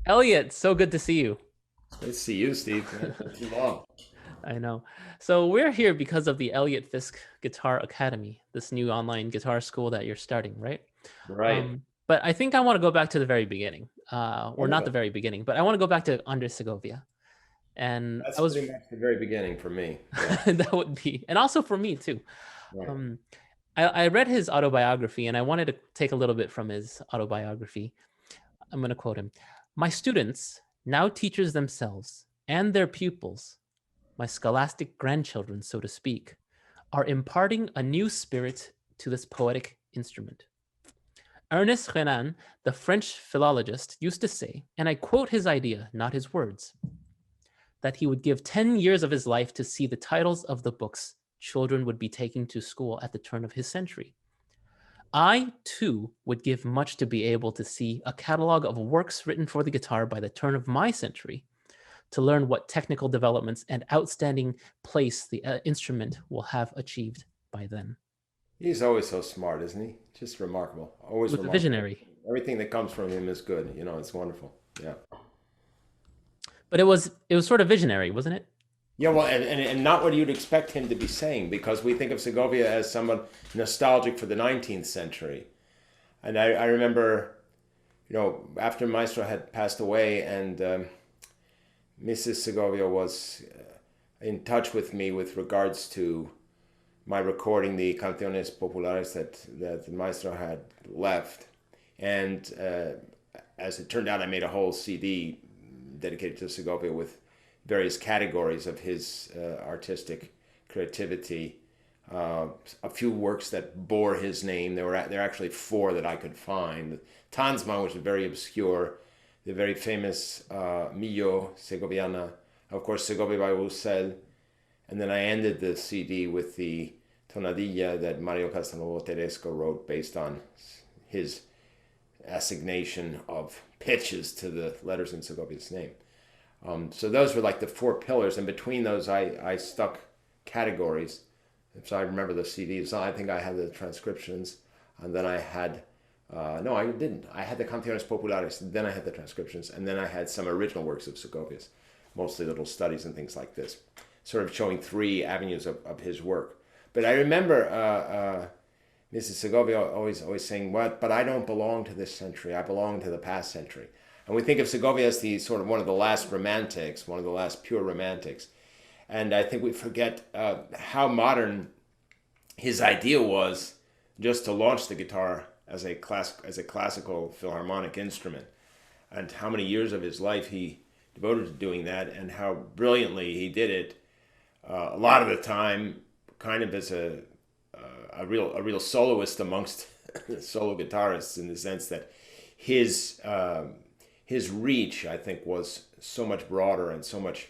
Elliot, so good to see you. Nice to see you, Steve. It's been too long. I know. So we're here because of the Eliot Fisk Guitar Academy, this new online guitar school that you're starting, right? Right. But I think I want to go back to the very beginning, or not the Wonderful. very beginning, but I want to go back to under Segovia. And I That's was pretty much the very beginning for me. Yeah. that would be, and also for me too. Right. Um, I read his autobiography, and I wanted to take a little bit from his autobiography. I'm going to quote him. My students, now teachers themselves, and their pupils, my scholastic grandchildren, so to speak, are imparting a new spirit to this poetic instrument. Ernest Renan, the French philologist, used to say, and I quote his idea, not his words, that he would give 10 years of his life to see the titles of the books children would be taking to school at the turn of his century. I, too, would give much to be able to see a catalog of works written for the guitar by the turn of my century, to learn what technical developments and outstanding place the instrument will have achieved by then. He's always so smart, isn't he? Just remarkable. He Always was a remarkable. visionary, Everything that comes from him is good. It's wonderful. Yeah. but it was sort of visionary, wasn't it? Yeah, well, and not what you'd expect him to be saying, because we think of Segovia as someone nostalgic for the 19th century. And I remember, after Maestro had passed away and Mrs. Segovia was in touch with me with regards to my recording the canciones populares that the maestro had left. And as it turned out, I made a whole CD dedicated to Segovia with various categories of his artistic creativity. A few works that bore his name. There are actually four that I could find. Tanzma, which is very obscure. The very famous Millo Segoviana. Of course, Segovia by Purcell. And then I ended the CD with the tonadilla that Mario Casanova Tedesco wrote based on his assignation of pitches to the letters in Segovia's name. So those were like the four pillars, and between those I stuck categories. So I remember the CDs. I think I had the transcriptions, and then I had no, I didn't. I had the Canciones Populares, then I had the transcriptions, and then I had some original works of Segovia's, mostly little studies and things like this, sort of showing three avenues of his work. But I remember Mrs. Segovia always saying, "What? But I don't belong to this century. I belong to the past century." And we think of Segovia as the sort of one of the last romantics, one of the last pure romantics. And I think we forget how modern his idea was, just to launch the guitar as a classical philharmonic instrument, and how many years of his life he devoted to doing that, and how brilliantly he did it. A lot of the time, kind of as a real soloist amongst solo guitarists, in the sense that his reach, I think, was so much broader and so much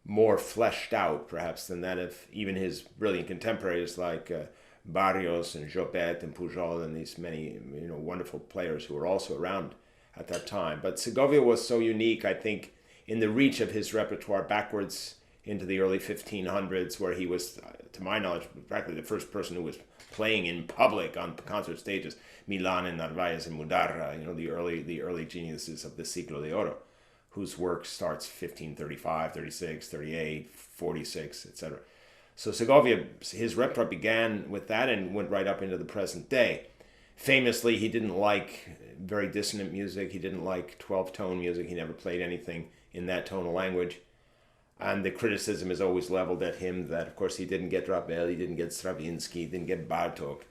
more fleshed out, perhaps, than that of even his brilliant contemporaries like Barrios and Jobet and Pujol and these many wonderful players who were also around at that time. But Segovia was so unique, I think, in the reach of his repertoire backwards into the early 1500s, where he was, to my knowledge, practically the first person who was playing in public on concert stages. Milan and Narvaez and Mudarra, the early geniuses of the Siglo de Oro, whose work starts 1535, 36, 38, 46, etc. So Segovia, his repertoire began with that and went right up into the present day. Famously, he didn't like very dissonant music. He didn't like 12-tone music. He never played anything in that tonal language. And the criticism is always leveled at him that, of course, he didn't get Ravel, he didn't get Stravinsky, he didn't get Bartók,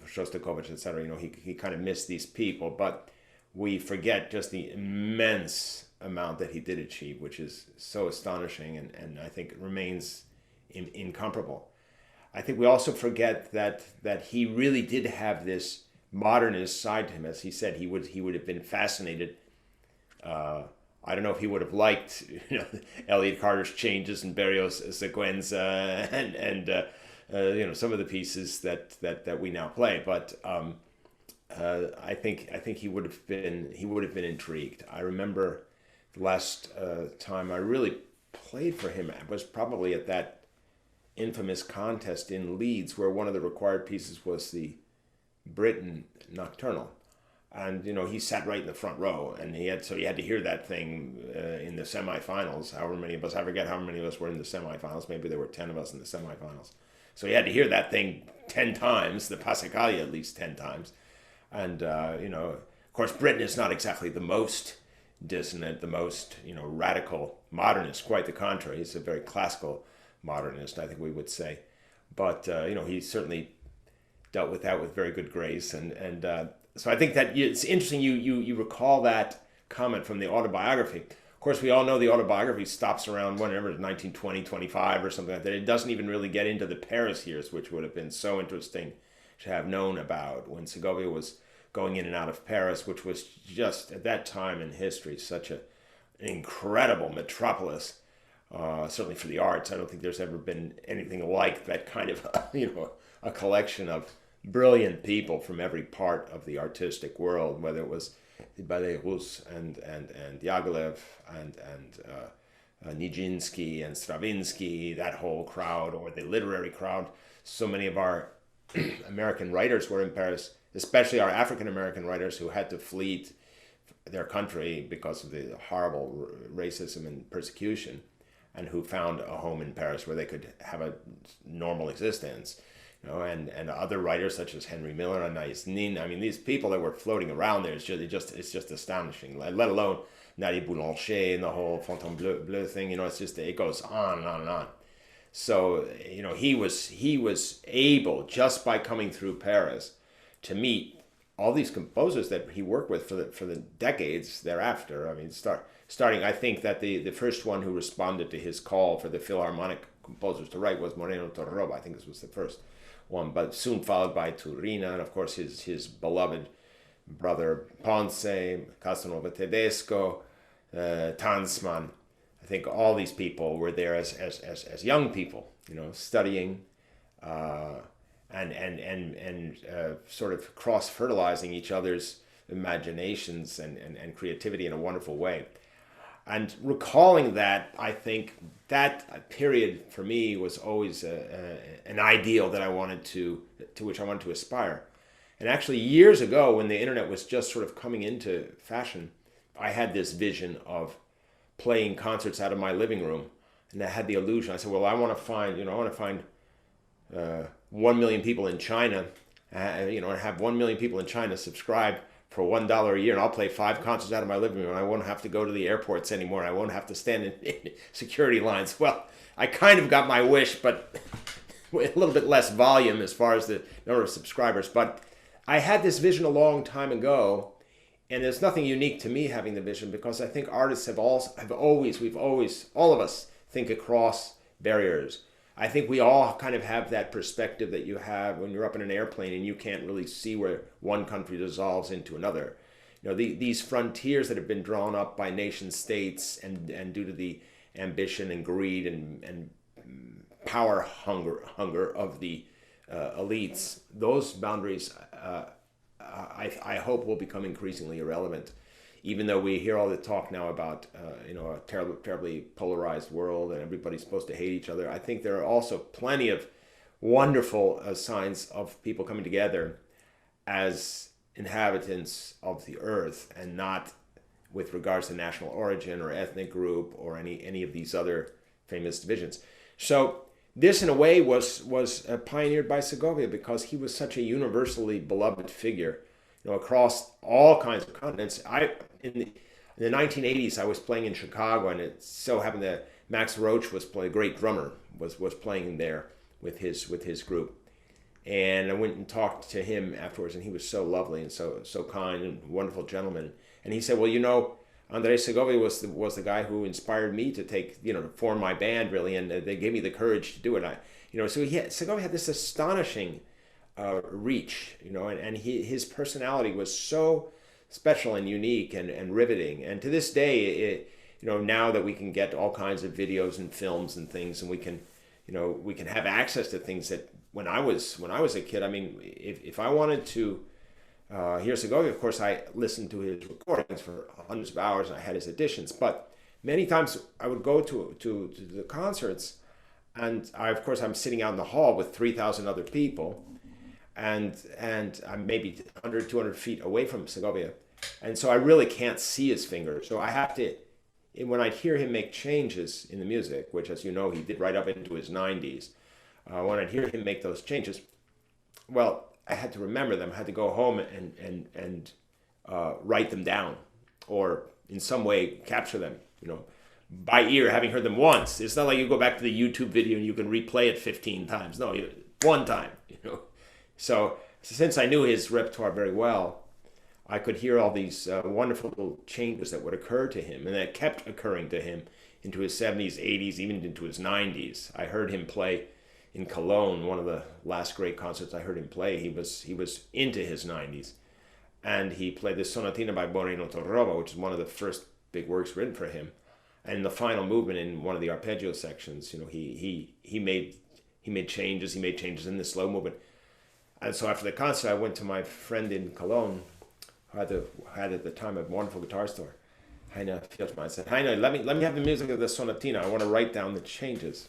Shostakovich, etc. He kind of missed these people, but we forget just the immense amount that he did achieve, which is so astonishing, and I think remains incomparable. I think we also forget that he really did have this modernist side to him. As he said, he would have been fascinated. I don't know if he would have liked, Elliott Carter's changes and Berrios' sequenza and some of the pieces that we now play, but I think he would have been intrigued. I remember the last time I really played for him was probably at that infamous contest in Leeds, where one of the required pieces was the Britten Nocturnal. And he sat right in the front row, and he had to hear that thing in the semifinals. However many of us, I forget how many of us were in the semifinals. Maybe there were 10 of us in the semifinals. So he had to hear that thing 10 times, the Passacaglia at least 10 times. And of course, Britain is not exactly the most dissonant, the most radical modernist. Quite the contrary. He's a very classical modernist, I think we would say. But he certainly dealt with that with very good grace, and so I think that it's interesting you recall that comment from the autobiography. Of course, we all know the autobiography stops around whenever, 1920, 25 or something like that. It doesn't even really get into the Paris years, which would have been so interesting to have known about when Segovia was going in and out of Paris, which was just at that time in history such an incredible metropolis. Certainly for the arts, I don't think there's ever been anything like that kind of a collection of brilliant people from every part of the artistic world, whether it was the Ballet Russe and Diaghilev and Nijinsky and Stravinsky, that whole crowd, or the literary crowd. So many of our American writers were in Paris, especially our African American writers who had to flee their country because of the horrible racism and persecution, and who found a home in Paris where they could have a normal existence. And other writers such as Henry Miller and Anaïs Nin. I mean, these people that were floating around there, it's just astonishing. Let alone Nadia Boulanger and the whole Fontainebleau thing. It goes on and on and on. So he was able, just by coming through Paris, to meet all these composers that he worked with for the decades thereafter. I mean, starting, I think that the first one who responded to his call for the Philharmonic composers to write was Moreno Torroba. I think this was the first one, but soon followed by Turina, and of course his beloved brother Ponce, Casanova Tedesco, Tansman. I think all these people were there as young people, studying and sort of cross-fertilizing each other's imaginations and creativity in a wonderful way. And recalling that, I think that period for me was always an ideal that to which I wanted to aspire. And actually, years ago, when the internet was just sort of coming into fashion, I had this vision of playing concerts out of my living room, and I had the illusion. I said, well, I want to find 1 million people in China, and have 1 million people in China subscribe for $1 a year, and I'll play 5 concerts out of my living room, and I won't have to go to the airports anymore. I won't have to stand in security lines. Well, I kind of got my wish, but with a little bit less volume as far as the number of subscribers. But I had this vision a long time ago, and there's nothing unique to me having the vision, because I think artists we've always, all of us think across barriers. I think we all kind of have that perspective that you have when you're up in an airplane and you can't really see where one country dissolves into another. These frontiers that have been drawn up by nation states and due to the ambition and greed and power hunger of the elites, those boundaries, I hope, will become increasingly irrelevant. Even though we hear all the talk now about a terribly polarized world and everybody's supposed to hate each other, I think there are also plenty of wonderful signs of people coming together as inhabitants of the earth, and not with regards to national origin or ethnic group or any of these other famous divisions. So this, in a way, was pioneered by Segovia, because he was such a universally beloved figure, across all kinds of continents. In the 1980s, I was playing in Chicago, and it so happened that Max Roach a great drummer, was playing there with his group. And I went and talked to him afterwards, and he was so lovely and so kind and wonderful gentleman. And he said, well, Andrés Segovia was the guy who inspired me to form my band, really, and they gave me the courage to do it. Segovia had this astonishing reach, and his personality was so special and unique and riveting. And to this day, now that we can get all kinds of videos and films and things, and we can have access to things that when I was a kid, I mean, if I wanted to hear Segovia, of course, I listened to his recordings for hundreds of hours, and I had his editions. But many times I would go to the concerts, and I'm sitting out in the hall with 3,000 other people. and I'm maybe 100, 200 feet away from Segovia. And so I really can't see his fingers. So I have to, when I hear him make changes in the music, which, as you know, he did right up into his 90s, when I'd hear him make those changes, well, I had to remember them. I had to go home and write them down, or in some way capture them, by ear, having heard them once. It's not like you go back to the YouTube video and you can replay it 15 times. No, one time. So since I knew his repertoire very well, I could hear all these wonderful little changes that would occur to him, and that kept occurring to him into his 70s, 80s, even into his 90s. I heard him play in Cologne, one of the last great concerts I heard him play. He was into his 90s, and he played the Sonatina by Moreno Torroba, which is one of the first big works written for him. And in the final movement, in one of the arpeggio sections, he made changes. He made changes in the slow movement. And so after the concert, I went to my friend in Cologne, who had at the time a wonderful guitar store, Heine Fieldman. I said, Heine, let me have the music of the Sonatina. I want to write down the changes.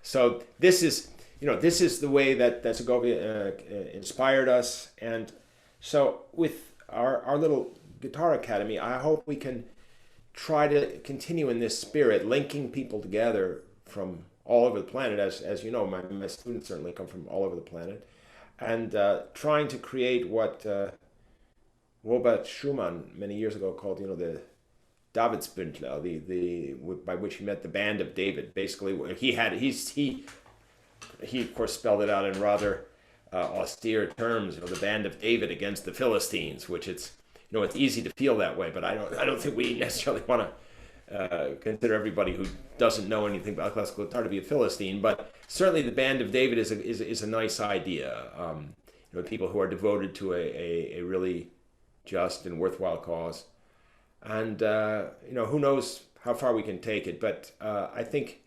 So this is the way that Segovia inspired us. And so with our little guitar academy, I hope we can try to continue in this spirit, linking people together from all over the planet. As you know, my students certainly come from all over the planet, and trying to create what Robert Schumann many years ago called, the Davidsbündler, the by which he meant the Band of David. Basically, he of course spelled it out in rather austere terms. The Band of David against the Philistines, which it's easy to feel that way, but I don't think we necessarily want to consider everybody who doesn't know anything about classical guitar to be a Philistine. But certainly, the Band of David is a nice idea. People who are devoted to a really just and worthwhile cause, and who knows how far we can take it. But I think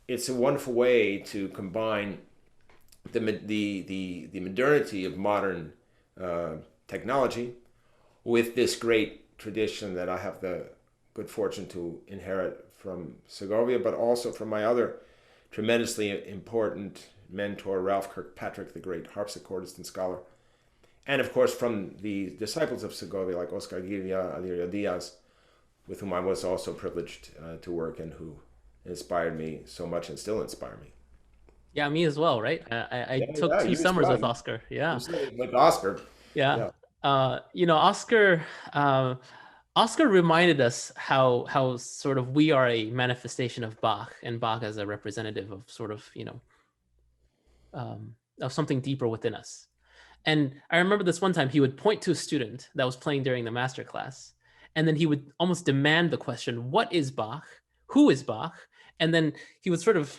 it's a wonderful way to combine the modernity of modern technology with this great tradition that I have the good fortune to inherit from Segovia, but also from my other tremendously important mentor, Ralph Kirkpatrick, the great harpsichordist and scholar. And of course from the disciples of Segovia like Oscar Ghiglia, Alirio Diaz, with whom I was also privileged to work, and who inspired me so much and still inspire me. Yeah, me as well, right? I took 2 summers with Oscar. Yeah. With Oscar. Yeah. Oscar Oscar reminded us how sort of we are a manifestation of Bach, and Bach as a representative of sort of, of something deeper within us. And I remember this one time he would point to a student that was playing during the master class, and then he would almost demand the question, what is Bach? Who is Bach? And then he would sort of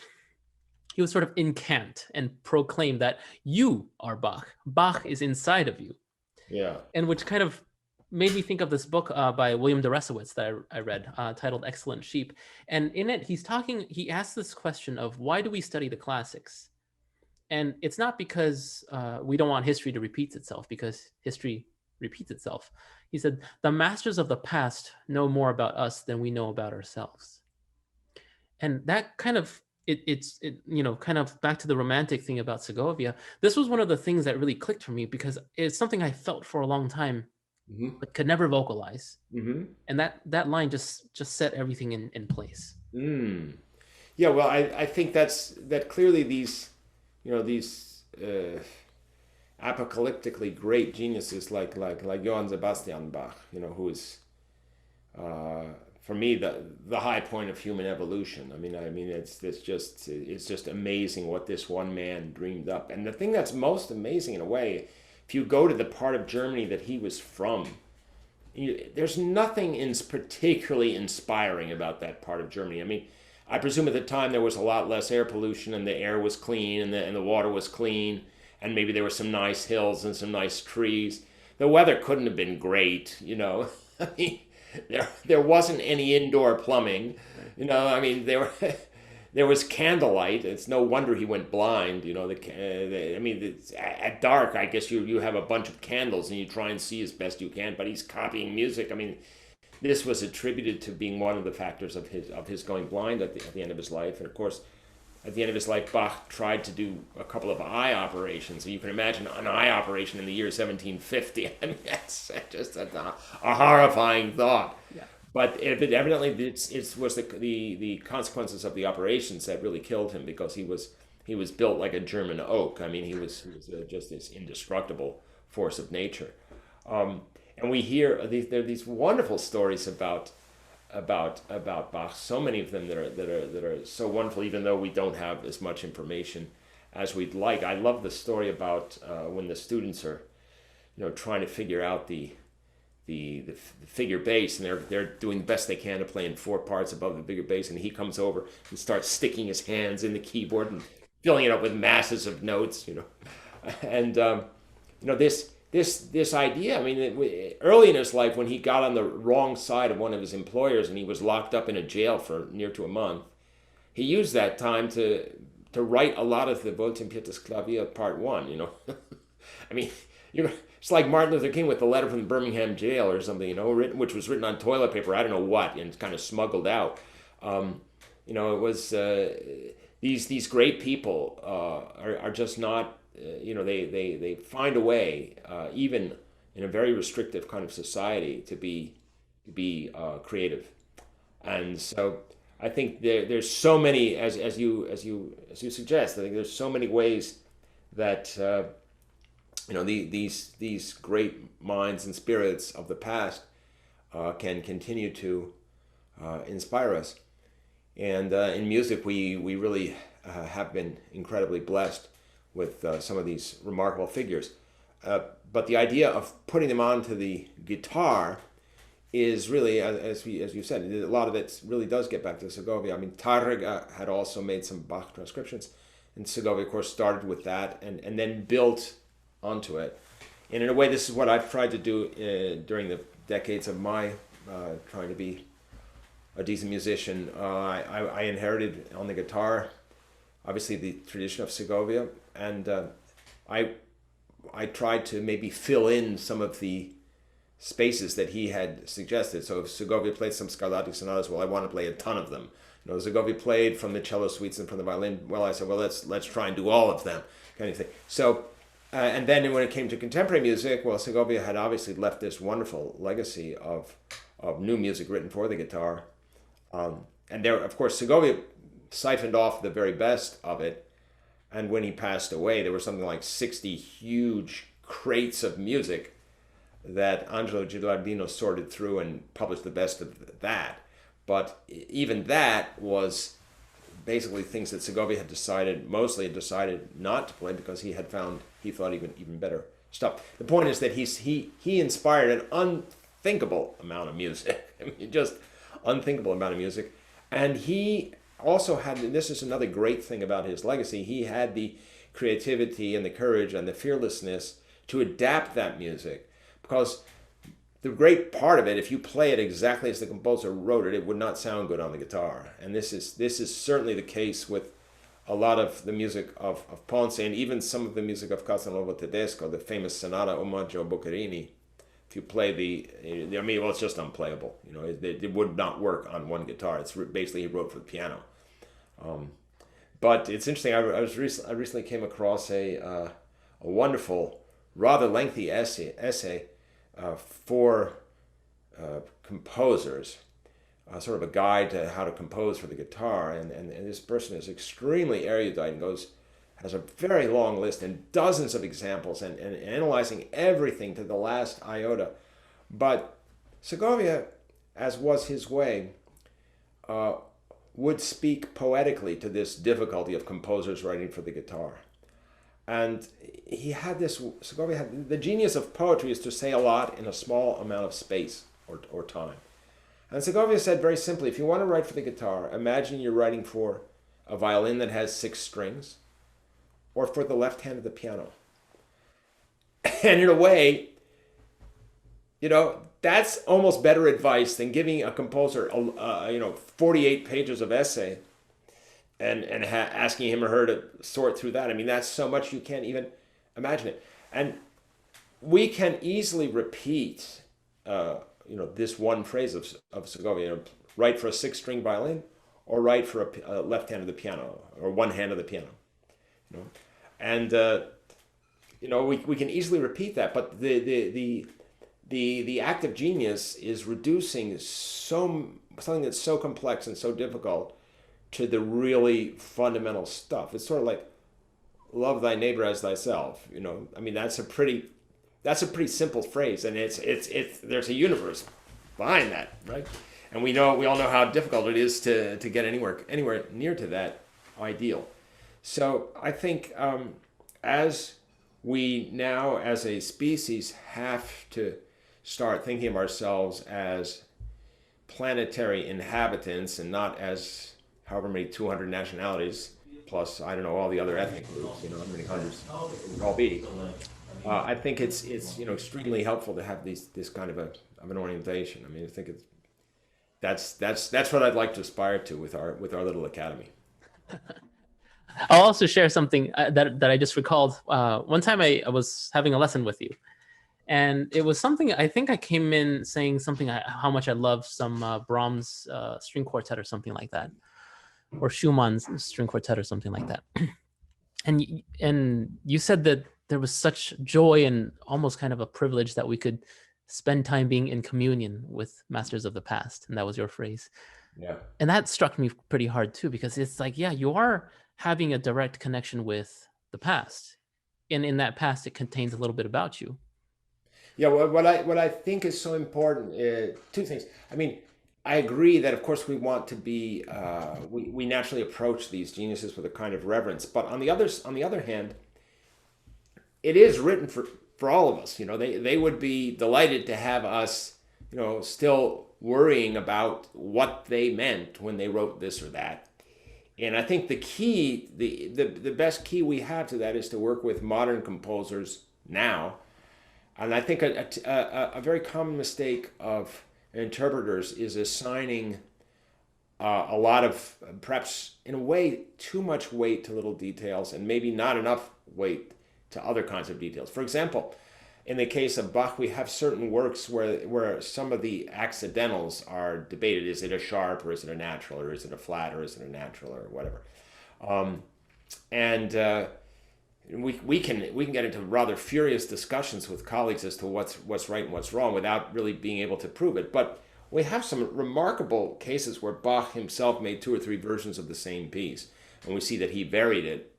incant and proclaim that you are Bach. Bach is inside of you. Yeah. And which kind of made me think of this book by William Deresiewicz that I read, titled Excellent Sheep. And in it, he asks this question of, why do we study the classics? And it's not because we don't want history to repeat itself, because history repeats itself. He said, the masters of the past know more about us than we know about ourselves. And that kind of, kind of back to the romantic thing about Segovia, this was one of the things that really clicked for me, because it's something I felt for a long time, but could never vocalize. And that line just set everything in place. Yeah, well, I think that clearly these apocalyptically great geniuses like Johann Sebastian Bach, who is for me the high point of human evolution. I mean it's just amazing what this one man dreamed up. And the thing that's most amazing in a way, if you go to the part of Germany that he was from, there's nothing particularly inspiring about that part of Germany. I mean, I presume at the time there was a lot less air pollution, and the air was clean, and the water was clean, and maybe there were some nice hills and some nice trees. The weather couldn't have been great, I mean, there wasn't any indoor plumbing, I mean, there was candlelight. It's no wonder he went blind, at dark, I guess you have a bunch of candles and you try and see as best you can, but he's copying music. I mean, this was attributed to being one of the factors of his going blind at the end of his life. And of course, at the end of his life, Bach tried to do a couple of eye operations. So you can imagine an eye operation in the year 1750. I mean, that's just a horrifying thought. Yeah. But evidently, it was the consequences of the operations that really killed him, because he was built like a German oak. I mean, he was just this indestructible force of nature. And we hear there are these wonderful stories about Bach. So many of them that are so wonderful, even though we don't have as much information as we'd like. I love the story about when the students are, trying to figure out the figure bass, and they're doing the best they can to play in 4 parts above the bigger bass, and he comes over and starts sticking his hands in the keyboard and filling it up with masses of notes, and this idea. I mean, early in his life, when he got on the wrong side of one of his employers and he was locked up in a jail for near to a month, he used that time to write a lot of the Wohltempiertes Klavier Part 1. I mean, it's like Martin Luther King with the letter from the Birmingham jail or something, which was written on toilet paper, I don't know what, and it's kind of smuggled out. It was these great people are just not. They find a way, even in a very restrictive kind of society, to be creative, and so I think there's so many, as you suggest. I think there's so many ways that these great minds and spirits of the past can continue to inspire us, and in music we really have been incredibly blessed with some of these remarkable figures. But the idea of putting them onto the guitar is really, as you said, a lot of it really does get back to Segovia. I mean, Tárrega had also made some Bach transcriptions, and Segovia, of course, started with that and then built onto it. And in a way, this is what I've tried to do during the decades of my trying to be a decent musician. I inherited on the guitar, obviously, the tradition of Segovia, and I tried to maybe fill in some of the spaces that he had suggested. So if Segovia played some Scarlatti sonatas, well, I want to play a ton of them. Segovia played from the cello suites and from the violin. Well, I said, well, let's try and do all of them, kind of thing. So, and then when it came to contemporary music, well, Segovia had obviously left this wonderful legacy of new music written for the guitar, and there, of course, Segovia siphoned off the very best of it. And when he passed away, there were something like 60 huge crates of music that Angelo Gilardino sorted through and published the best of that. But even that was basically things that Segovia had decided not to play, because he thought even better stuff. The point is that he inspired an unthinkable amount of music. I mean, just unthinkable amount of music. And he also had, and this is another great thing about his legacy, he had the creativity and the courage and the fearlessness to adapt that music. Because the great part of it, if you play it exactly as the composer wrote it, it would not sound good on the guitar. And this is certainly the case with a lot of the music of Ponce, and even some of the music of Castelnuovo Tedesco, the famous sonata Omaggio Boccherini. If you play it's just unplayable. It would not work on one guitar. It's basically he wrote for the piano. But it's interesting. I recently came across a wonderful, rather lengthy essay for composers, sort of a guide to how to compose for the guitar. And this person is extremely erudite and has a very long list and dozens of examples and analyzing everything to the last iota. But Segovia, as was his way, would speak poetically to this difficulty of composers writing for the guitar. And Segovia had, the genius of poetry is to say a lot in a small amount of space or time. And Segovia said very simply, if you want to write for the guitar, imagine you're writing for a violin that has 6 strings, or for the left hand of the piano. And in a way, that's almost better advice than giving a composer, 48 pages of essay and asking him or her to sort through that. I mean, that's so much you can't even imagine it. And we can easily repeat, this one phrase of Segovia, write for a 6-string violin or write for a left hand of the piano or one hand of the piano. You know, and you know, we can easily repeat that, but the act of genius is reducing something that's so complex and so difficult to the really fundamental stuff. It's sort of like love thy neighbor as thyself. You know, I mean, that's a pretty simple phrase, and it's there's a universe behind that, right? And we all know how difficult it is to get anywhere near to that ideal. So I think as we now as a species have to start thinking of ourselves as planetary inhabitants and not as however many 200 nationalities plus I don't know all the other ethnic groups, you know, how many hundreds it would all be. I think it's you know extremely helpful to have this kind of an orientation. I mean, I think that's what I'd like to aspire to with our little academy. I'll also share something that I just recalled. One time I was having a lesson with you, and it was something, I think I came in saying something, how much I love some Brahms string quartet or something like that, or Schumann's string quartet or something like that. And you said that there was such joy and almost kind of a privilege that we could spend time being in communion with masters of the past. And that was your phrase. Yeah. And that struck me pretty hard too, because it's like, yeah, you are having a direct connection with the past. And in that past, it contains a little bit about you. Yeah, what I think is so important is two things. I mean, I agree that of course we want to be we naturally approach these geniuses with a kind of reverence, but on the other hand, it is written for all of us. You know, they would be delighted to have us, you know, still worrying about what they meant when they wrote this or that. And I think the key, the best key we have to that is to work with modern composers now. And I think a very common mistake of interpreters is assigning a lot of, perhaps in a way, too much weight to little details and maybe not enough weight to other kinds of details. For example, in the case of Bach, we have certain works where some of the accidentals are debated. Is it a sharp, or is it a natural, or is it a flat, or is it a natural, or whatever? We can get into rather furious discussions with colleagues as to what's right and what's wrong without really being able to prove it. But we have some remarkable cases where Bach himself made 2 or 3 versions of the same piece, and we see that he varied it.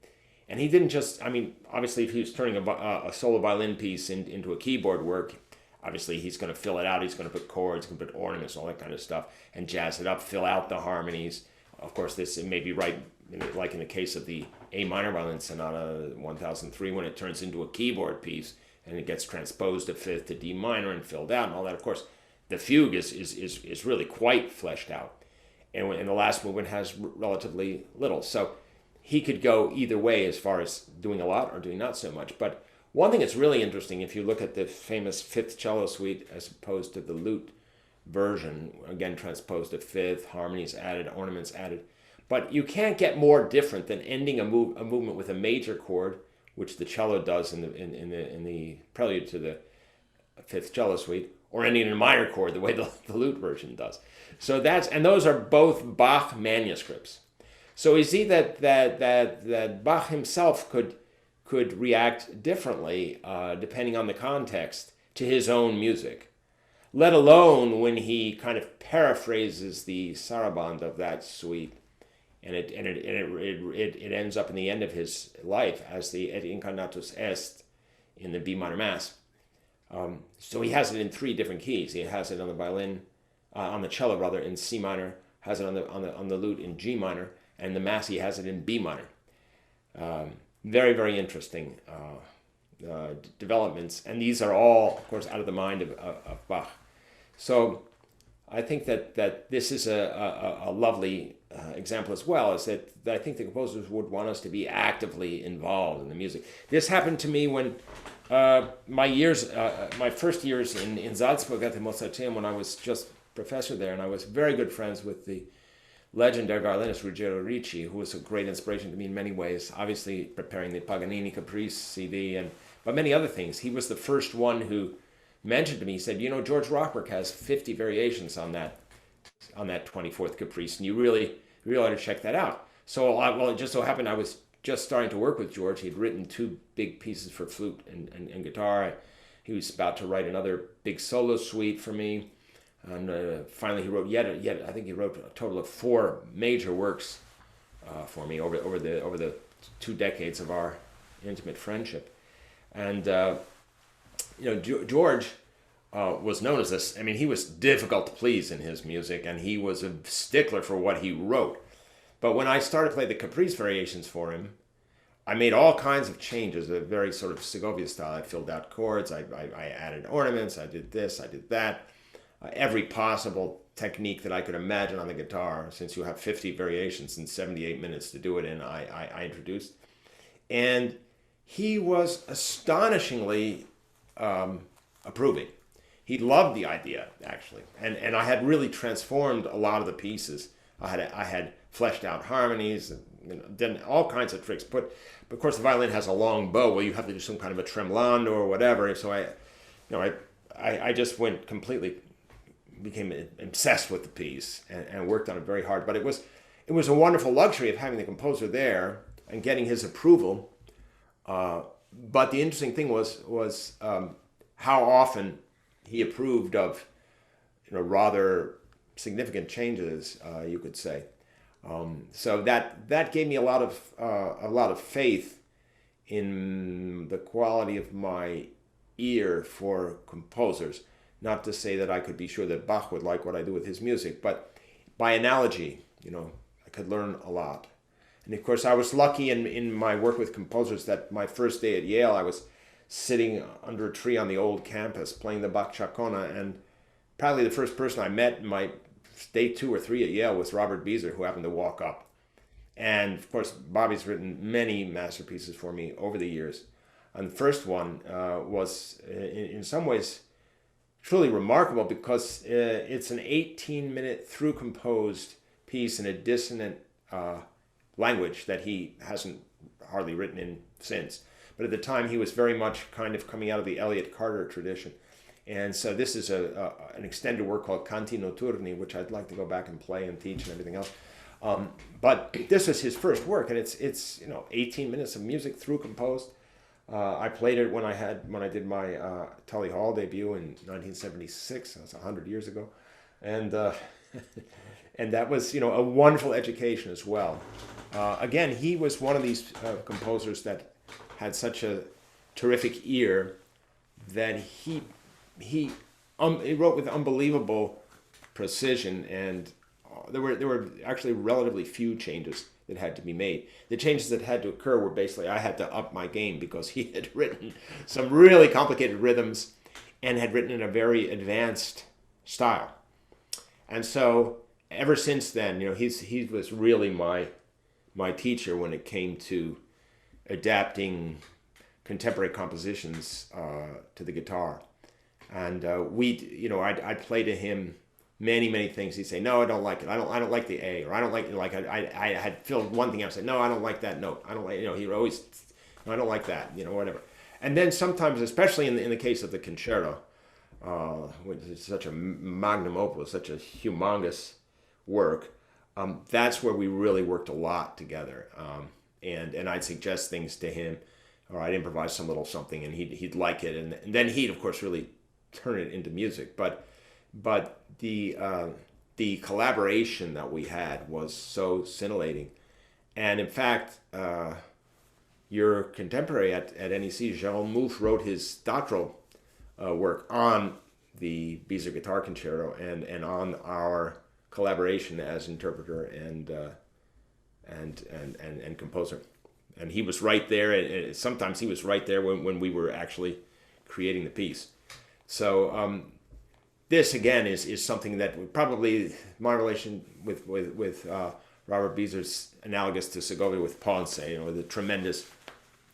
And he didn't just, I mean, obviously if he was turning a solo violin piece into a keyboard work, obviously he's going to fill it out, he's going to put chords, he's going to put ornaments, all that kind of stuff, and jazz it up, fill out the harmonies. Of course, this may be right, like in the case of the A minor violin sonata 1003, when it turns into a keyboard piece and it gets transposed to fifth to D minor and filled out and all that. Of course, the fugue is really quite fleshed out. And the last movement has relatively little. So he could go either way as far as doing a lot or doing not so much. But one thing that's really interesting, if you look at the famous fifth cello suite as opposed to the lute version, again transposed to fifth, harmonies added, ornaments added, but you can't get more different than ending a movement with a major chord, which the cello does in the prelude to the fifth cello suite, or ending in a minor chord the way the lute version does. So and those are both Bach manuscripts. So we see that Bach himself could react differently depending on the context to his own music, let alone when he kind of paraphrases the saraband of that suite, and it ends up in the end of his life as the Et incarnatus est in the B minor Mass. So he has it in 3 different keys. He has it on the violin, on the cello rather, in C minor, has it on the lute in G minor, and the Mass he has it in B minor. Very, very interesting developments, and these are all, of course, out of the mind of Bach. So I think that this is a lovely example as well, is that I think the composers would want us to be actively involved in the music. This happened to me when my first years in Salzburg at the Mozarteum, when I was just professor there, and I was very good friends with the legendary violinist Ruggiero Ricci, who was a great inspiration to me in many ways, obviously preparing the Paganini Caprice CD, but many other things. He was the first one who mentioned to me, he said, you know, George Rochberg has 50 variations on that 24th Caprice, and you really really ought to check that out. So, well, it just so happened I was just starting to work with George. He'd written two big pieces for flute and guitar. He was about to write another big solo suite for me. And finally, he wrote I think he wrote a total of 4 major works for me over the 2 decades of our intimate friendship. And George was known as this. I mean, he was difficult to please in his music, and he was a stickler for what he wrote. But when I started to play the Caprice variations for him, I made all kinds of changes, a very sort of Segovia style. I filled out chords, I added ornaments, I did this, I did that. Every possible technique that I could imagine on the guitar, since you have 50 variations and 78 minutes to do it in, I introduced. And he was astonishingly approving. He loved the idea, actually. And I had really transformed a lot of the pieces. I had fleshed out harmonies and done all kinds of tricks. But of course, the violin has a long bow. Well, you have to do some kind of a tremolando or whatever. So I just went completely, became obsessed with the piece and worked on it very hard. But it was a wonderful luxury of having the composer there and getting his approval. But the interesting thing was how often he approved of rather significant changes, you could say. So that gave me a lot of faith in the quality of my ear for composers. Not to say that I could be sure that Bach would like what I do with his music, but by analogy, I could learn a lot. And of course, I was lucky in my work with composers that my first day at Yale, I was sitting under a tree on the old campus playing the Bach Chacona, and probably the first person I met in my day 2 or 3 at Yale was Robert Beaser, who happened to walk up. And of course, Bobby's written many masterpieces for me over the years. And the first one was, in some ways, truly remarkable because it's an 18-minute through composed piece in a dissonant language that he hasn't hardly written in since. But at the time, he was very much kind of coming out of the Elliott Carter tradition. And so this is an extended work called Canti Notturni, which I'd like to go back and play and teach and everything else. But this is his first work, and it's 18 minutes of music through composed. I played it when I did my Tully Hall debut in 1976. That's 100 years ago, and and that was a wonderful education as well. Again, he was one of these composers that had such a terrific ear that he wrote with unbelievable precision, and there were actually relatively few changes that had to be made. The changes that had to occur were basically I had to up my game because he had written some really complicated rhythms and had written in a very advanced style. And so ever since then, he was really my teacher when it came to adapting contemporary compositions to the guitar. And I'd play to him many things. He'd say, "No, I don't like it. I don't like the A," or "I don't like it." Like I had filled one thing out. I said, "No, I don't like that note. I don't like." He would always, "No, I don't like that." Whatever. And then sometimes, especially in the case of the concerto, which is such a magnum opus, such a humongous work, that's where we really worked a lot together. And I'd suggest things to him, or I'd improvise some little something, and he'd like it, and then he'd of course really turn it into music. But the collaboration that we had was so scintillating, and in fact, your contemporary at NEC, Jérôme Mouffe, wrote his doctoral work on the Beaser Guitar Concerto and on our collaboration as interpreter and composer. And he was right there, and sometimes he was right there when we were actually creating the piece. So this again is something that probably my relation with Robert Beaser's analogous to Segovia with Ponce, the tremendous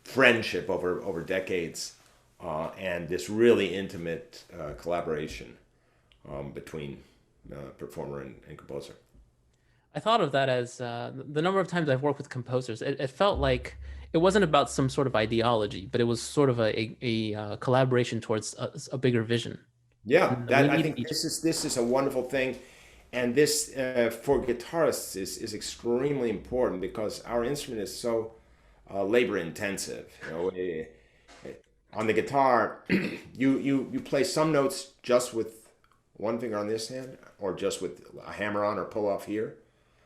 friendship over decades, and this really intimate collaboration between performer and composer. I thought of that as the number of times I've worked with composers. It felt like it wasn't about some sort of ideology, but it was sort of a collaboration towards a bigger vision. Yeah, I think this is a wonderful thing, And this, for guitarists, is extremely important because our instrument is so labor intensive. You know, on the guitar, you play some notes just with one finger on this hand, or just with a hammer on or pull off here,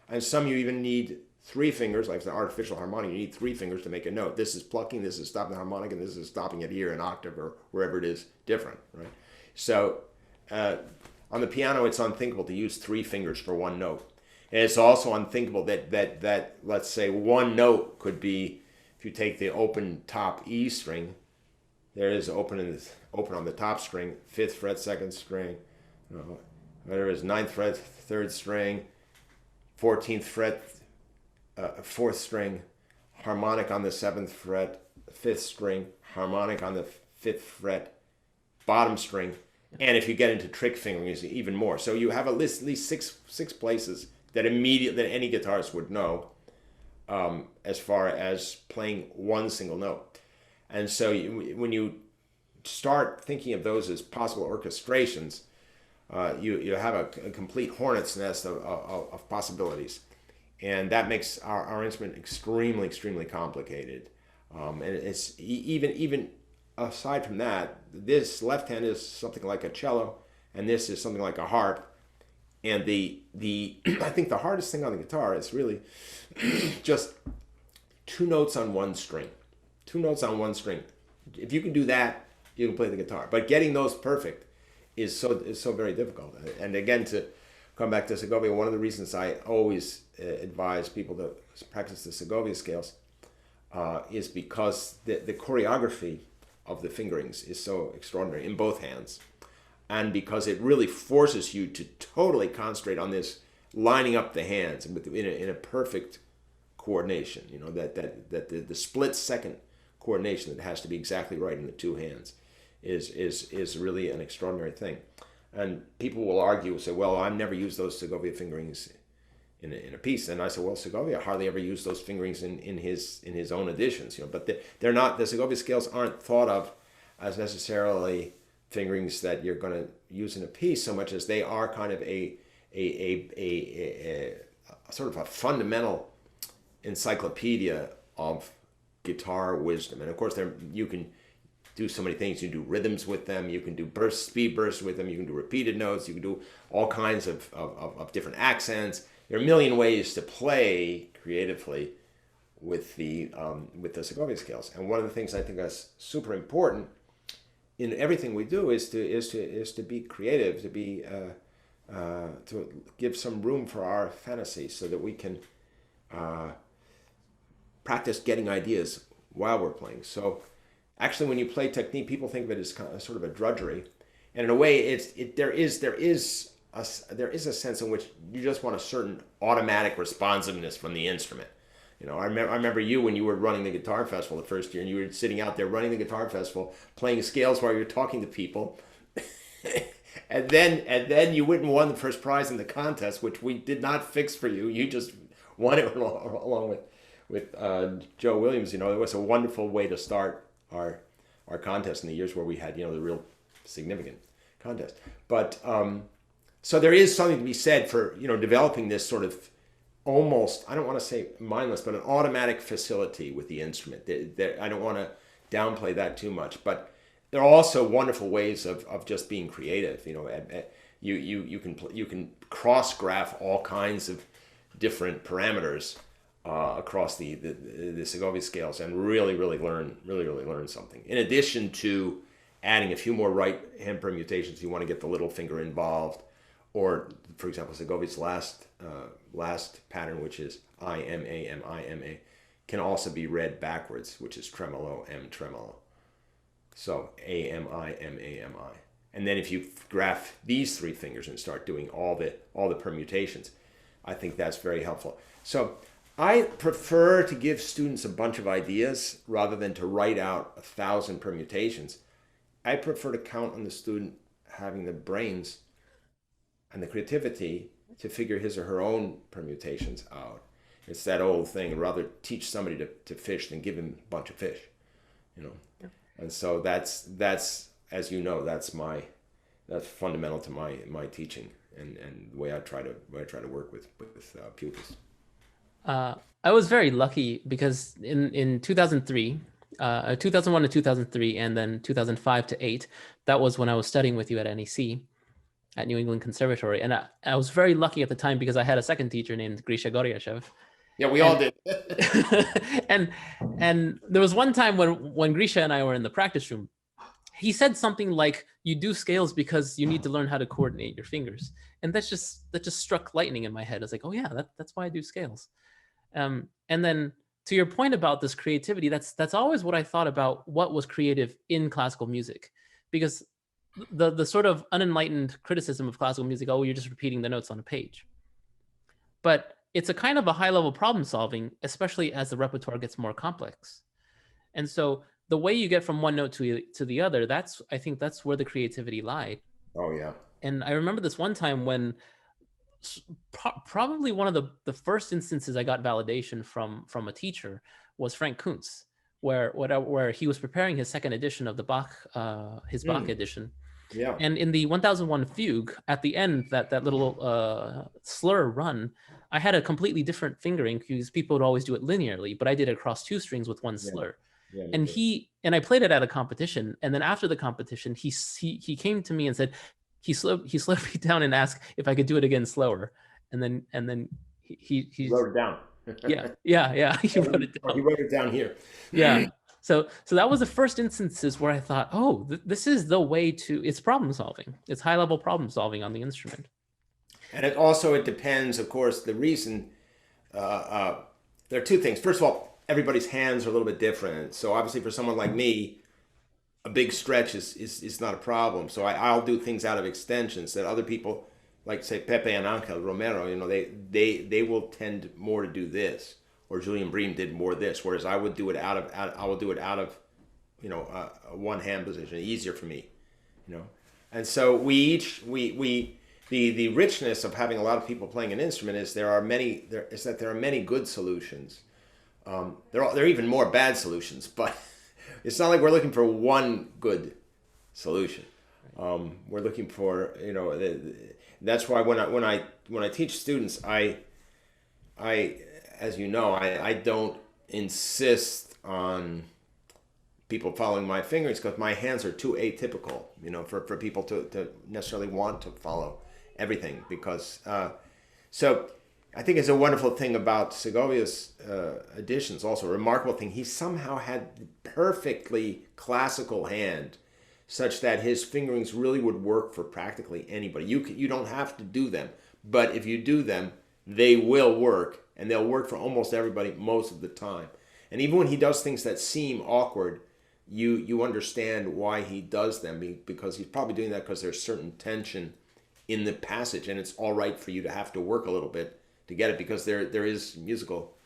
and some you even need three fingers, like the artificial harmonic. You need three fingers to make a note. This is plucking, this is stopping the harmonic, and this is stopping it here in octave or wherever it is different, right? So on the piano, it's unthinkable to use three fingers for one note. And it's also unthinkable that let's say one note could be, if you take the open top E string, there is open on the top string, 5th fret, 2nd string, there is 9th fret, 3rd string, 14th fret, 4th string, harmonic on the 7th fret, 5th string, harmonic on the 5th fret, bottom string, and if you get into trick fingering, it's even more. So you have at least six places that any guitarist would know as far as playing one single note. And so when you start thinking of those as possible orchestrations, you have a complete hornet's nest of possibilities. And that makes our instrument extremely complicated. And it's even aside from that, this left hand is something like a cello, and this is something like a harp. And the I think the hardest thing on the guitar is really just two notes on one string. Two notes on one string. If you can do that, you can play the guitar. But getting those perfect is so very difficult. And again, to come back to Segovia, one of the reasons I always advise people to practice the Segovia scales is because the choreography of the fingerings is so extraordinary in both hands, and because it really forces you to totally concentrate on this lining up the hands in a perfect coordination. You know, that the split second coordination that has to be exactly right in the two hands is really an extraordinary thing. And people will argue, say, well, I've never used those Segovia fingerings in a piece. And I said, well, Segovia hardly ever used those fingerings in his own editions, you know. But they're not, the Segovia scales aren't thought of as necessarily fingerings that you're going to use in a piece so much as they are kind of a sort of a fundamental encyclopedia of guitar wisdom. And of course, you can do so many things. You can do rhythms with them. You can do speed bursts with them. You can do repeated notes. You can do all kinds of different accents. There are a million ways to play creatively with the Segovia scales. And one of the things I think that's super important in everything we do is to be creative, to give some room for our fantasy, so that we can practice getting ideas while we're playing. So actually, when you play technique, people think of it as kind of sort of a drudgery, and in a way, there is a sense in which you just want a certain automatic responsiveness from the instrument. You know, I remember you when you were running the Guitar Festival the first year, and you were sitting out there running the Guitar Festival, playing scales while you were talking to people, and then you went and won the first prize in the contest, which we did not fix for you. You just won it along with Joe Williams. You know, it was a wonderful way to start our contest in the years where we had, you know, the real significant contest. But so there is something to be said for, you know, developing this sort of almost, I don't want to say mindless, but an automatic facility with the instrument. I don't want to downplay that too much, but there are also wonderful ways of just being creative. You know, you can cross graph all kinds of different parameters across the Segovia scales and really learn something. In addition to adding a few more right hand permutations, you want to get the little finger involved, or for example, Segovia's last pattern, which is I-M-A-M-I-M-A, can also be read backwards, which is tremolo, M tremolo. So A-M-I-M-A-M-I. And then if you graph these three fingers and start doing all the permutations, I think that's very helpful. So I prefer to give students a bunch of ideas rather than to write out 1,000 permutations. I prefer to count on the student having the brains and the creativity to figure his or her own permutations out. It's that old thing, rather teach somebody to fish than give him a bunch of fish, you know. Yeah. And so that's as you know, that's fundamental to my teaching. and the way I try to work with pupils. I was very lucky because in 2003, 2001 to 2003, and then 2005 to 8, that was when I was studying with you at NEC at New England Conservatory, and I was very lucky at the time because I had a second teacher named Grisha Goryachev. Yeah, we all And did. and and there was one time when Grisha and I were in the practice room, he said something like, "You do scales because you need to learn how to coordinate your fingers," and that just struck lightning in my head. I was like, "Oh yeah, that's why I do scales." And then to your point about this creativity, that's always what I thought about what was creative in classical music, because the sort of unenlightened criticism of classical music, oh, you're just repeating the notes on a page. But it's a kind of a high level problem solving, especially as the repertoire gets more complex. And so the way you get from one note to the other, I think that's where the creativity lied. Oh yeah. And I remember this one time when probably one of the first instances I got validation from a teacher was Frank Kuntz, where he was preparing his second edition of the Bach, his Bach edition. Yeah. And in the 1001 fugue, at the end, that little slur run, I had a completely different fingering because people would always do it linearly, but I did it across two strings with one slur. Yeah, and I played it at a competition, and then after the competition, he came to me and said he slowed me down and asked if I could do it again slower, and then he wrote it down. yeah he wrote it down. He wrote it down here. Yeah. So that was the first instances where I thought, oh, this is the way it's problem solving. It's high level problem solving on the instrument. And it depends, of course, the reason. There are two things. First of all, everybody's hands are a little bit different. So obviously for someone like me, a big stretch is not a problem. So I'll do things out of extensions that other people, like say Pepe and Angel Romero, they will tend more to do this. Or Julian Bream did more this, whereas I would do it out of one hand position, easier for me, And so the richness of having a lot of people playing an instrument is there are many good solutions. There are even more bad solutions, but it's not like we're looking for one good solution. We're looking for that's why when I teach students, I as you know, I don't insist on people following my fingers because my hands are too atypical, for people to necessarily want to follow everything. Because so I think it's a wonderful thing about Segovia's editions. Also, a remarkable thing, he somehow had the perfectly classical hand, such that his fingerings really would work for practically anybody. You don't have to do them, but if you do them, they will work. And they'll work for almost everybody most of the time. And even when he does things that seem awkward, you understand why he does them, because he's probably doing that because there's certain tension in the passage, and it's all right for you to have to work a little bit to get it, because there is musical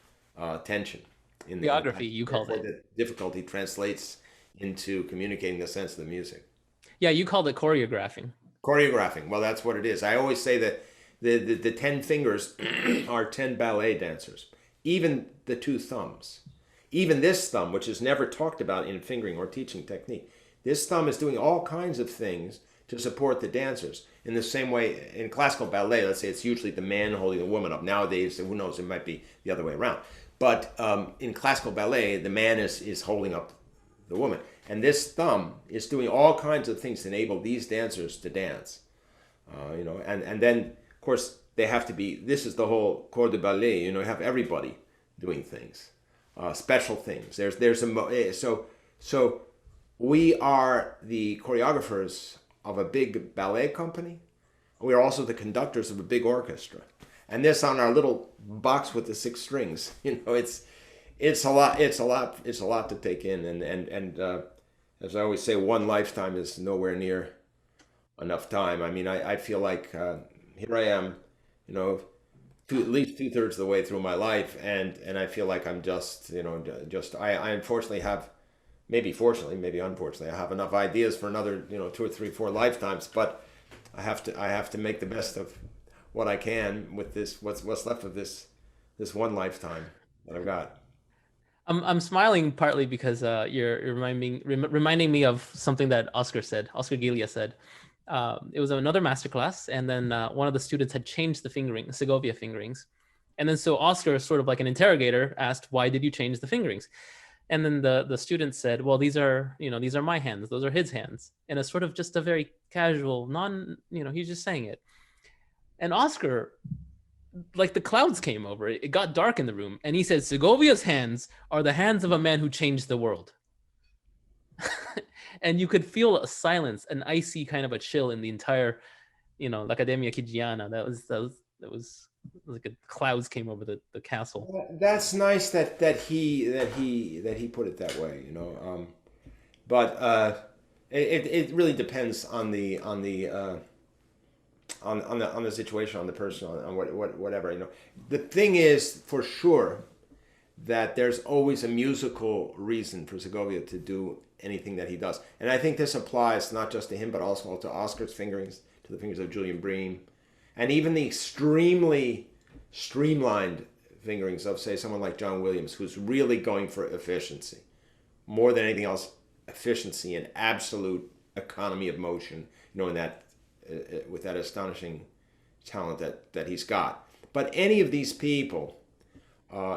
tension in the choreography. You called it. The difficulty translates into communicating the sense of the music. Yeah, you called it choreographing. Choreographing. Well, that's what it is. I always say that the 10 fingers are 10 ballet dancers. Even the two thumbs. Even this thumb, which is never talked about in fingering or teaching technique. This thumb is doing all kinds of things to support the dancers. In the same way, in classical ballet, let's say it's usually the man holding the woman up. Nowadays, who knows, it might be the other way around. But in classical ballet, the man is holding up the woman. And this thumb is doing all kinds of things to enable these dancers to dance. And then, of course, they have to be, this is the whole corps de ballet, you have everybody doing things, special things. So we are the choreographers of a big ballet company. We are also the conductors of a big orchestra. And this on our little box with the 6 strings, it's a lot to take in. And as I always say, one lifetime is nowhere near enough time. I mean, I feel like here I am, at least 2/3 of the way through my life, and I feel like I'm I unfortunately have, maybe fortunately, maybe unfortunately, I have enough ideas for another 2 or 3, 4 lifetimes, but I have to make the best of what I can with this what's left of this one lifetime that I've got. I'm smiling partly because you're reminding me of something that Oscar Ghighlia said. It was another masterclass, and then one of the students had changed the fingering, the Segovia fingerings. And then so Oscar, sort of like an interrogator, asked, "Why did you change the fingerings?" And then the student said, "Well, these are my hands. Those are his hands." And it's sort of just a very casual, he's just saying it. And Oscar, like the clouds came over. It got dark in the room, and he said, "Segovia's hands are the hands of a man who changed the world." And you could feel a silence, an icy kind of a chill in the entire, L'Accademia Chigiana. That was like clouds came over the castle. That's nice that he put it that way, but it really depends on the situation, on the person, on whatever. The thing is, for sure, that there's always a musical reason for Segovia to do anything that he does. And I think this applies not just to him, but also to Oscar's fingerings, to the fingers of Julian Bream, and even the extremely streamlined fingerings of, say, someone like John Williams, who's really going for efficiency. More than anything else, efficiency and absolute economy of motion, in that, with that astonishing talent that he's got. But any of these people,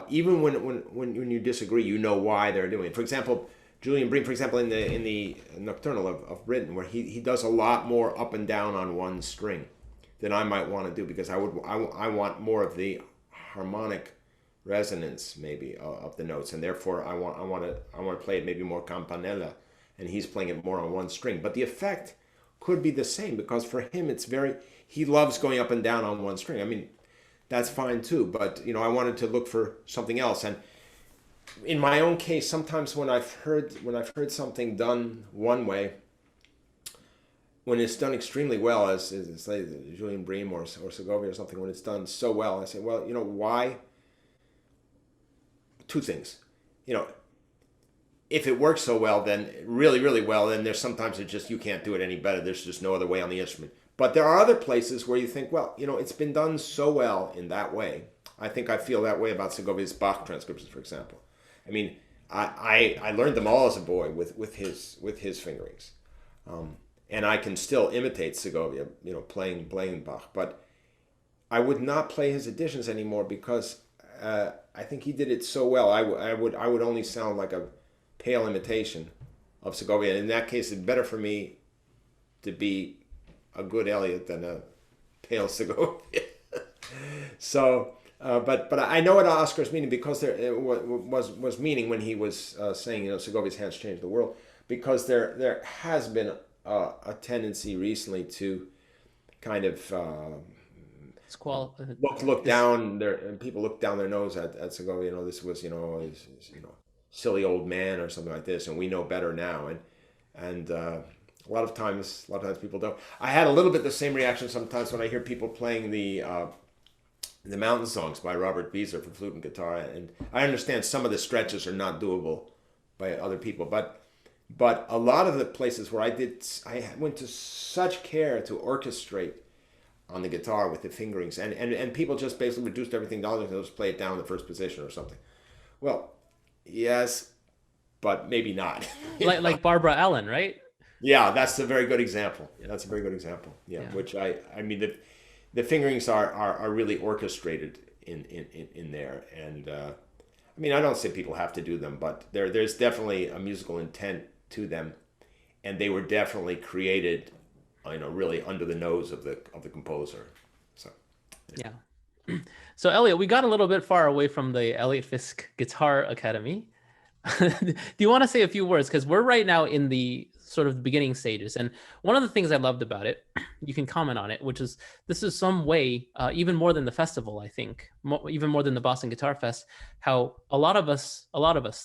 even when you disagree, you know why they're doing it. For example, Julian Bream, for example, in the Nocturnal of Britain, where he does a lot more up and down on one string than I might want to do, because I want more of the harmonic resonance maybe of the notes, and therefore I want to play it maybe more campanella, and he's playing it more on one string. But the effect could be the same, because for him he loves going up and down on one string. I mean, that's fine too, but I wanted to look for something else. And in my own case, sometimes when I've heard something done one way, when it's done extremely well, as say Julian Bream or Segovia or something, when it's done so well, I say, well, why? Two things. If it works so well, then really, really well, then there's sometimes you can't do it any better. There's just no other way on the instrument. But there are other places where you think, well, it's been done so well in that way. I think I feel that way about Segovia's Bach transcriptions, for example. I mean, I learned them all as a boy with his fingerings, and I can still imitate Segovia, playing Bach. But I would not play his editions anymore, because I think he did it so well. I would only sound like a pale imitation of Segovia. And in that case, it's better for me to be a good Eliot than a pale Segovia. So. But I know what Oscar's meaning, because there was meaning when he was saying Segovia's hands changed the world, because there has been a tendency recently to kind of look down there, and people look down their nose at Segovia. This was silly old man or something like this, and we know better now. And a lot of times people don't. I had a little bit the same reaction sometimes when I hear people playing the Mountain Songs by Robert Beaser for flute and guitar, and I understand some of the stretches are not doable by other people, but a lot of the places where I went to such care to orchestrate on the guitar with the fingerings, and people just basically reduced everything down and just play it down in the first position or something. Well, yes, but maybe not. like Barbara Allen, right? Yeah, that's a very good example. That's a very good example. Yeah. Which I mean the fingerings are really orchestrated in there, and I mean, I don't say people have to do them, but there's definitely a musical intent to them, and they were definitely created, really under the nose of the composer. So yeah. So Eliot, we got a little bit far away from the Eliot Fisk Guitar Academy. Do you want to say a few words, because we're right now in the sort of the beginning stages, and one of the things I loved about it, you can comment on it, which is this is some way, even more than the festival, I think, even more than the Boston Guitar Fest, how a lot of us,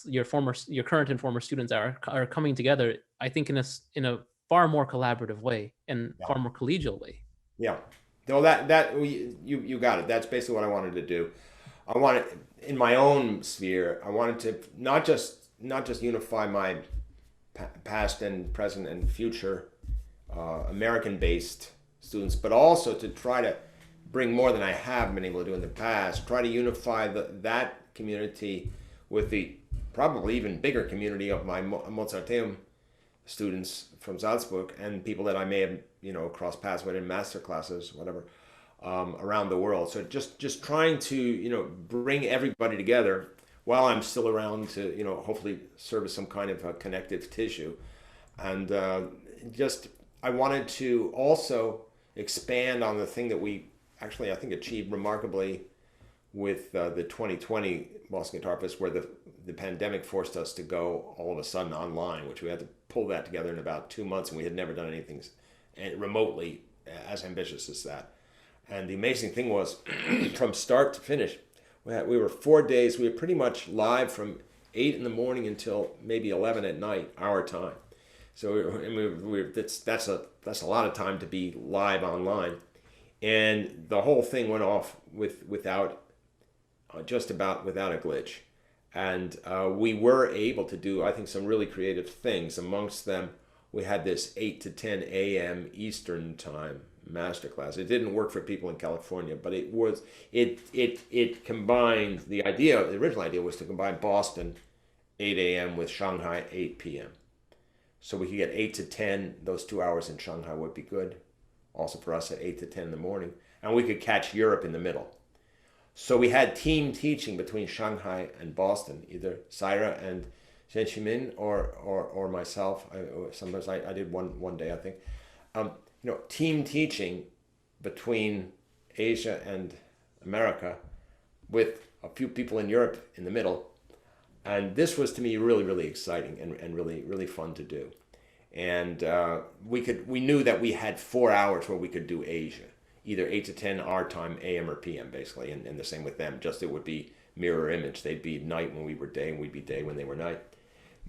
your current and former students are coming together, I think, in a far more collaborative way and far more collegial way. Yeah, no, you got it. That's basically what I wanted to do. I wanted, in my own sphere, I wanted to not just unify my past and present and future American-based students, but also to try to bring more than I have been able to do in the past, try to unify that community with the probably even bigger community of my Mozarteum students from Salzburg and people that I may have, crossed paths with in master classes, whatever, around the world. So just trying to, bring everybody together while I'm still around to, hopefully serve as some kind of a connective tissue. And I wanted to also expand on the thing that we actually, I think, achieved remarkably with the 2020 Boston GuitarFest, where the pandemic forced us to go all of a sudden online, which we had to pull that together in about 2 months, and we had never done anything remotely as ambitious as that. And the amazing thing was, from start to finish, we were 4 days. We were pretty much live from 8 in the morning until maybe 11 at night, our time. So that's a lot of time to be live online, and the whole thing went off without a glitch. And we were able to do, I think, some really creative things. Amongst them, we had this 8 to 10 a.m. Eastern time masterclass. It didn't work for people in California, but it combined the original idea was to combine Boston 8 a.m. with Shanghai 8 p.m. So we could get 8 to 10, those 2 hours in Shanghai would be good. Also for us at 8 to 10 in the morning. And we could catch Europe in the middle. So we had team teaching between Shanghai and Boston, either Saira and Zhen Ximin or myself. Sometimes I did one day, I think. Team teaching between Asia and America with a few people in Europe in the middle. And this was, to me, really, really exciting and really, really fun to do. And we knew that we had 4 hours where we could do Asia, either 8 to 10 our time, AM or PM, basically, and the same with them. Just it would be mirror image. They'd be night when we were day, and we'd be day when they were night.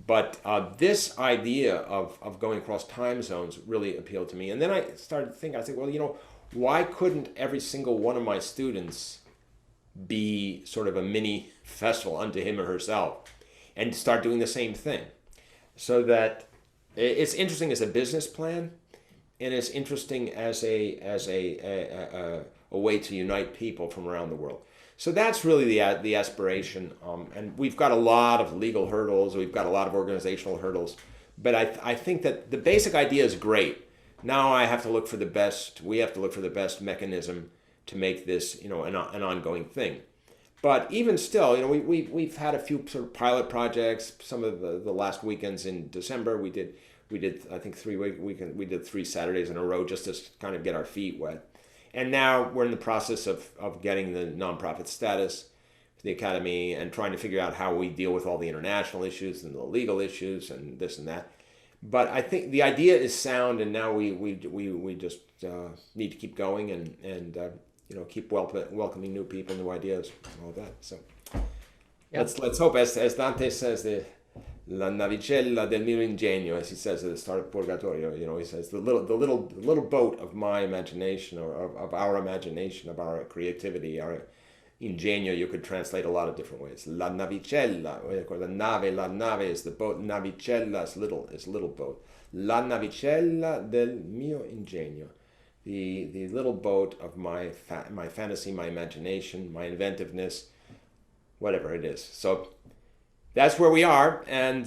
But this idea of going across time zones really appealed to me. And then I started to think, I said, well, why couldn't every single one of my students be sort of a mini festival unto him or herself, and start doing the same thing? So that it's interesting as a business plan, and it's interesting as a way to unite people from around the world. So that's really the aspiration, and we've got a lot of legal hurdles, we've got a lot of organizational hurdles, but I think that the basic idea is great. Now we have to look for the best mechanism to make this, an ongoing thing. But even still, we've had a few sort of pilot projects. Some of the last weekends in December, we did I think 3 weekends. We did 3 Saturdays in a row just to kind of get our feet wet. And now we're in the process of getting the nonprofit status for the Academy and trying to figure out how we deal with all the international issues and the legal issues and this and that. But I think the idea is sound, and now we just need to keep going and keep welcoming new people, new ideas, and all that. So let's hope, as Dante says, la navicella del mio ingegno, as he says at the start of Purgatorio. He says the little boat of my imagination, or of our imagination, of our creativity, our ingegno. You could translate a lot of different ways. La navicella, la nave is the boat. Navicella is little boat. La navicella del mio ingegno. The little boat of my fantasy, my imagination, my inventiveness, whatever it is. So that's where we are, and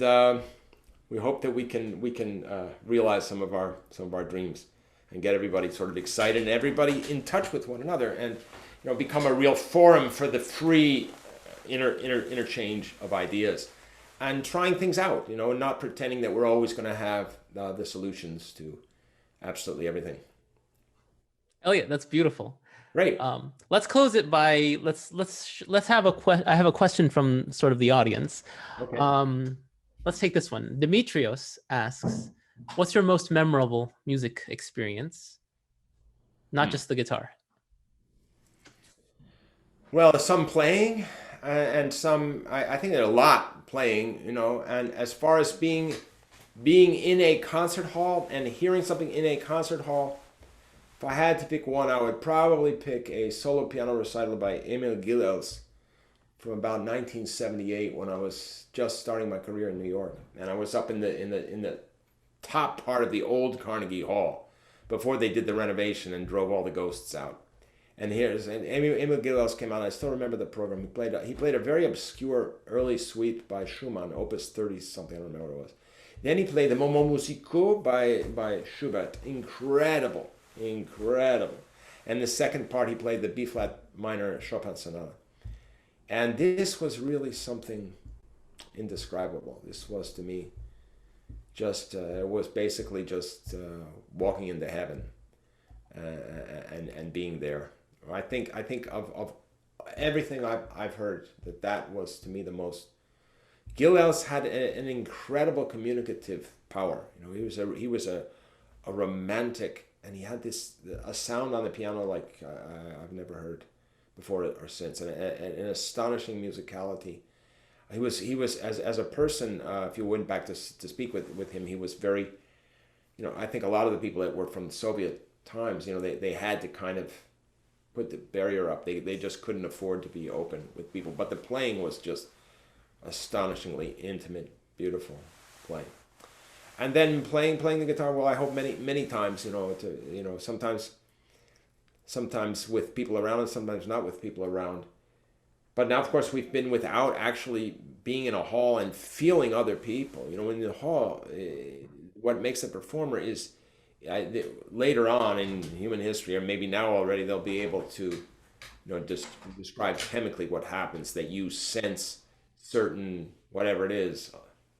we hope that we can realize some of our dreams and get everybody sort of excited and everybody in touch with one another, and become a real forum for the free interchange of ideas and trying things out. And not pretending that we're always going to have the solutions to absolutely everything. Eliot, that's beautiful. Great. Let's close it by let's have I have a question from sort of the audience. Okay. Let's take this one. Demetrios asks, "What's your most memorable music experience? Not just the guitar." Well, some playing, and some I think there are a lot playing. And as far as being in a concert hall and hearing something in a concert hall. If I had to pick one, I would probably pick a solo piano recital by Emil Gilels from about 1978, when I was just starting my career in New York, and I was up in the top part of the old Carnegie Hall before they did the renovation and drove all the ghosts out. And Emil Gilels came out. I still remember the program. He played a very obscure early suite by Schumann, Opus 30 something. I don't remember what it was. Then he played the Moments Musicaux by Schubert. Incredible, incredible. And the second part, he played the B flat minor Chopin Sonata. And this was really something indescribable. This was to me just, it was basically just walking into heaven and being there. I think of everything I've heard, that was to me the most. Gilels had an incredible communicative power. You know, he was a romantic, and he had a sound on the piano like I've never heard before or since, and an astonishing musicality. He was as a person. If you went back to speak with him, he was very. You know, I think a lot of the people that were from the Soviet times, you know, they had to kind of put the barrier up. They just couldn't afford to be open with people. But the playing was just astonishingly intimate, beautiful playing. And then playing the guitar, well, I hope many times, sometimes with people around and sometimes not with people around. But now, of course, we've been without actually being in a hall and feeling other people. You know, in the hall, what makes a performer is later on in human history, or maybe now already, they'll be able to, describe chemically what happens, that you sense certain, whatever it is,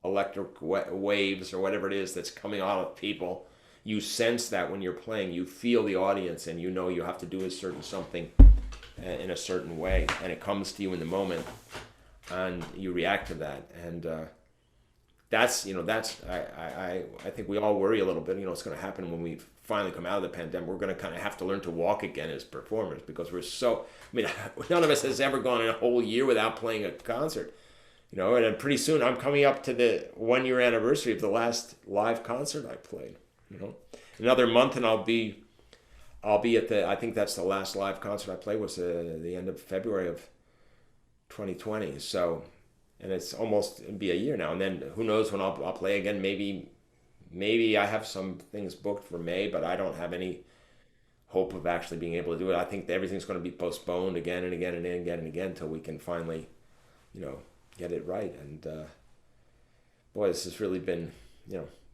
electric waves or whatever it is that's coming out of people. You sense that when you're playing, you feel the audience, and you know you have to do a certain something in a certain way, and it comes to you in the moment, and you react to that. And that's I think we all worry a little bit. It's going to happen when we finally come out of the pandemic. We're going to kind of have to learn to walk again as performers, because we're so. I mean, none of us has ever gone in a whole year without playing a concert. And then pretty soon I'm coming up to the 1-year anniversary of the last live concert I played. Another month and I'll be at the. I think that's the last live concert I played, was the end of February of 2020. So, and it's almost be a year now. And then who knows when I'll play again? Maybe I have some things booked for May, but I don't have any hope of actually being able to do it. I think that everything's going to be postponed again and again and again and again until we can finally, get it right. And boy, this has really been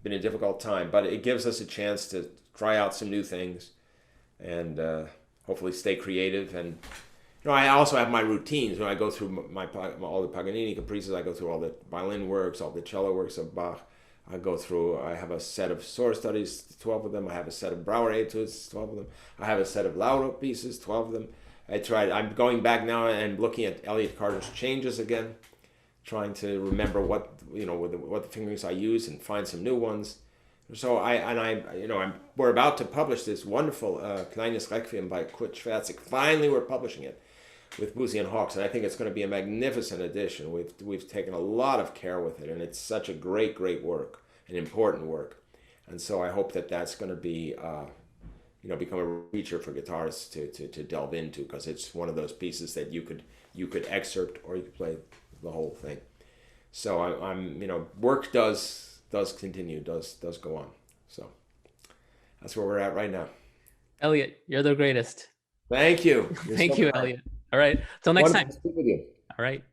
a difficult time, but it gives us a chance to try out some new things and hopefully stay creative. And I also have my routines. I go through all the Paganini caprices. I go through all the violin works, all the cello works of Bach. I have a set of Sora studies, 12 of them. I have a set of Brauer etudes, 12 of them. I have a set of Lauro pieces, 12 of them. I'm going back now and looking at Elliot Carter's changes again, trying to remember what the fingerings I use and find some new ones. So we're about to publish this wonderful Kleines Requiem by Kurt Schwärzik. Finally, we're publishing it with Boozy and Hawks, and I think it's going to be a magnificent edition. We've taken a lot of care with it, and it's such a great work, an important work. And so I hope that that's going to be become a feature for guitarists to delve into, because it's one of those pieces that you could excerpt or you could play the whole thing. So I'm work does continue, does go on. So that's where we're at right now. Eliot, you're the greatest. Thank you. Thank you, Eliot. All right. Till next time. Wonderful to speak with you. All right.